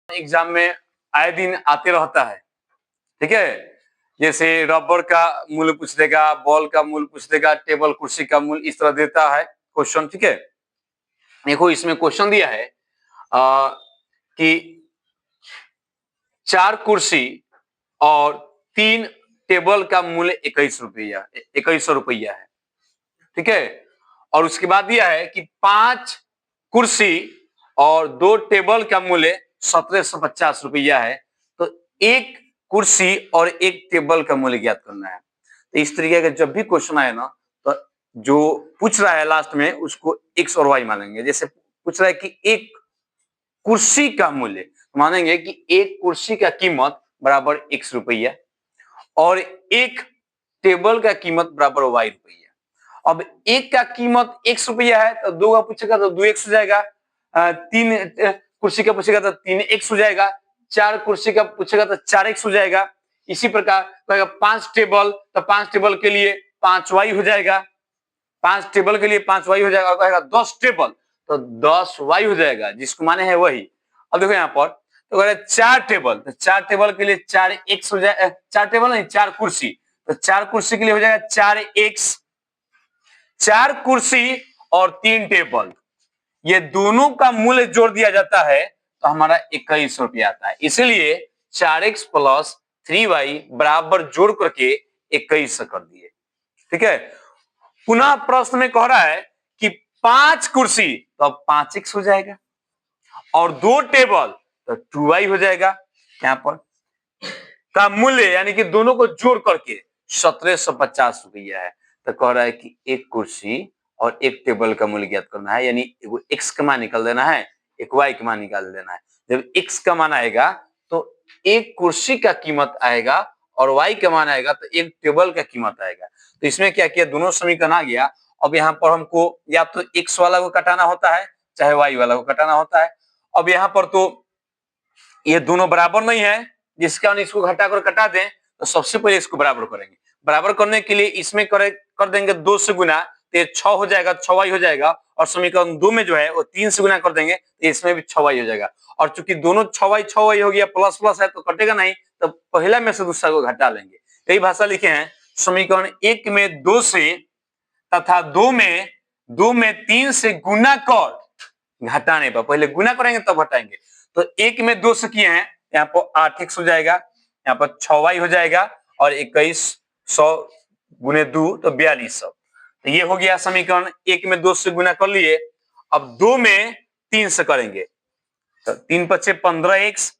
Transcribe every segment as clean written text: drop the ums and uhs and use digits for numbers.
Exam में आए दिन आते रहता है, ठीक है। जैसे रबर का मूल्य पूछ देगा, बॉल का मूल्य पूछ देगा, टेबल कुर्सी का मूल्य इस तरह देता है क्वेश्चन, ठीक है। देखो इसमें क्वेश्चन दिया है कि 4 कुर्सी और 3 टेबल का मूल्य 2100 रुपया है, ठीक है। और उसके बाद दिया है कि 5 कुर्सी और 2 टेबल का मूल्य 1750 रुपया है। तो एक कुर्सी और एक टेबल का मूल्य ज्ञात करना है। तो इस तरीके का जब भी क्वेश्चन आए ना, तो जो पूछ रहा है लास्ट में उसको एक्स और वाई मानेंगे। जैसे पूछ रहा है कि एक कुर्सी का मूल्य, मानेंगे कि एक कुर्सी का कीमत बराबर x रुपया और एक टेबल का कीमत बराबर y रुपया। अब एक का कीमत x रुपया है तो दो का पूछेगा तो 2x हो जाएगा, 3 कुर्सी का पूछेगा तो 3x हो जाएगा, 4 कुर्सी का पूछेगा तो 4x हो जाएगा। इसी प्रकार कहेगा 5 टेबल तो 5 टेबल के लिए 5y हो जाएगा, 5 टेबल के लिए 5y हो जाएगा। और कहेगा 10 टेबल तो 10y हो जाएगा, जिसको माने है वही। अब देखो यहाँ पर तो कह रहे 4 टेबल, तो 4 टेबल के लिए 4x हो जाएगा, 4 टेबल नहीं 4 कुर्सी, तो 4 कुर्सी के लिए हो जाएगा 4x। 4 कुर्सी और 3 टेबल, ये दोनों का मूल्य जोड़ दिया जाता है तो हमारा 21 रुपया आता है। इसलिए 4x प्लस 3y बराबर जोड़ करके 21 कर दिए, ठीक है। पुनः प्रश्न में कह रहा है कि 5 कुर्सी तो अब 5x हो जाएगा और 2 टेबल तो 2y हो जाएगा। यहाँ पर का मूल्य यानी कि दोनों को जोड़ करके 1750 रुपया है। तो कह रहा है कि एक कुर्सी और एक टेबल का मूल्य ज्ञात करना है, यानी एगो x का मान निकाल देना है, एक y का मान निकाल देना है। जब x का मान आएगा तो एक कुर्सी का कीमत आएगा और y का मान आएगा तो एक टेबल का कीमत आएगा। तो इसमें क्या किया, दोनों समीकरण आ गया। अब यहाँ पर हमको या तो x वाला को कटाना होता है चाहे y वाला को कटाना होता है। अब यहाँ पर तो ये दोनों बराबर नहीं है, जिसके कारण इसको घटाकर कटा दें तो सबसे पहले इसको बराबर करेंगे। बराबर करने के लिए इसमें कर देंगे 2 से गुना तो 6 हो जाएगा, 6y हो जाएगा। और समीकरण 2 में जो है वो 3 से गुना कर देंगे तो इसमें भी 6y हो जाएगा। और चूंकि दोनों 6y हो गया, प्लस प्लस है तो कटेगा नहीं, तो पहला में से दूसरा को घटा लेंगे। यही भाषा लिखे हैं। समीकरण 1 में 2 से तथा 2 में 3 से गुना कर घटाने पर, पहले गुना करेंगे तब घटाएंगे। तो 1 में 2 से किए हैं, यहाँ पर 8x हो जाएगा, यहाँ पर 6y हो जाएगा और 2100 गुने 2 तो 4200। तो ये हो गया समीकरण। 1 में 2 से गुना कर लिए। अब 2 में 3 से करेंगे तो 3 पचे 15x,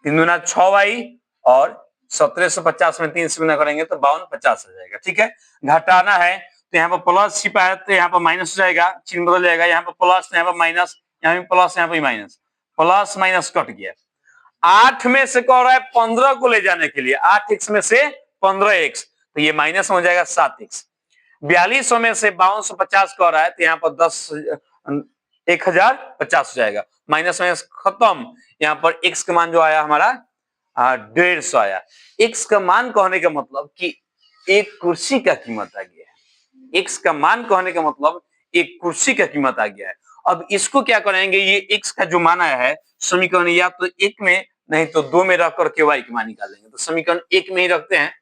3 दूना 6y और 1750 में 3 से गुना करेंगे तो 5250 हो जाएगा, ठीक है। घटाना है तो यहाँ पर प्लस छिपा है तो यहाँ पर माइनस हो जाएगा, चिन्ह बदल जाएगा। यहाँ पर प्लस, यहाँ पर माइनस, यहाँ भी प्लस, यहाँ पर माइनस, प्लस माइनस कट गया। 8 में से कह रहा है 15 को ले जाने के लिए, 8x में से 15x तो ये माइनस हो जाएगा 7x। 4200 में से 5250 कह रहा है तो यहाँ पर 1050 हो जाएगा, माइनस माइनस खत्म। यहाँ पर x का मान जो आया हमारा 150 आया। x का मान कहने का मतलब कि एक कुर्सी का कीमत आ गया है। x का मान कहने का मतलब एक कुर्सी का कीमत आ गया है। अब इसको क्या करेंगे, ये x का जो मान आया है समीकरण या तो 1 में नहीं तो 2 में रख करके y का मान निकाल लेंगे। तो समीकरण 1 में ही रखते हैं।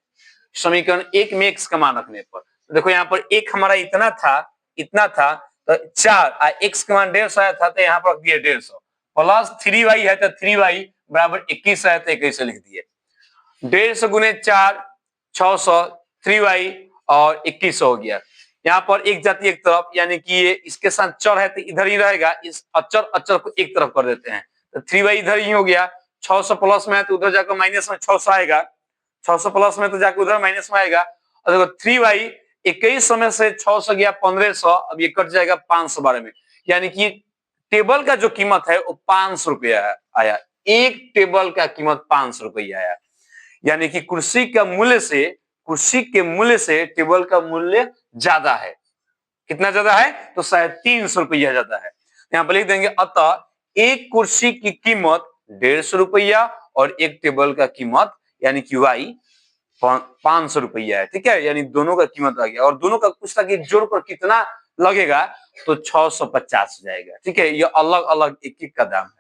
समीकरण 1 में x का मान रखने पर तो देखो यहाँ पर 1 हमारा इतना था तो 4 x का मान 150 आया था तो यहाँ पर रख दिया 150, प्लस 3y है तो 3y बराबर 21 है तो 21 लिख दिए। 150 गुने 4 600, 3y और 2100 हो गया। यहाँ पर एक जाति एक तरफ, यानी कि ये इसके साथ चर है तो इधर ही रहेगा, इस अचर को एक तरफ कर देते हैं तो 3y इधर ही हो गया। 600 प्लस में है तो उधर जाकर माइनस में 600 आएगा, 600 प्लस में तो जाकर उधर माइनस में आएगा। और देखो 3y 2100 में से 600 गया 1500, अब ये कट जाएगा 512 में, यानी कि टेबल का जो कीमत है वो 500 रुपया आया। एक टेबल का कीमत 500 रुपया आया, यानी कि कुर्सी के मूल्य से टेबल का मूल्य ज्यादा है। कितना ज्यादा है तो 350 रुपया ज्यादा है। यहाँ पर लिख देंगे अतः एक कुर्सी की कीमत 150 रुपया और एक टेबल का कीमत यानी कि y 500 रुपया है, ठीक है। यानी दोनों का कीमत आ गया और दोनों का पूछता कि जोड़कर कितना लगेगा तो 650 हो जाएगा, ठीक है। ये अलग अलग एक एक का दाम है।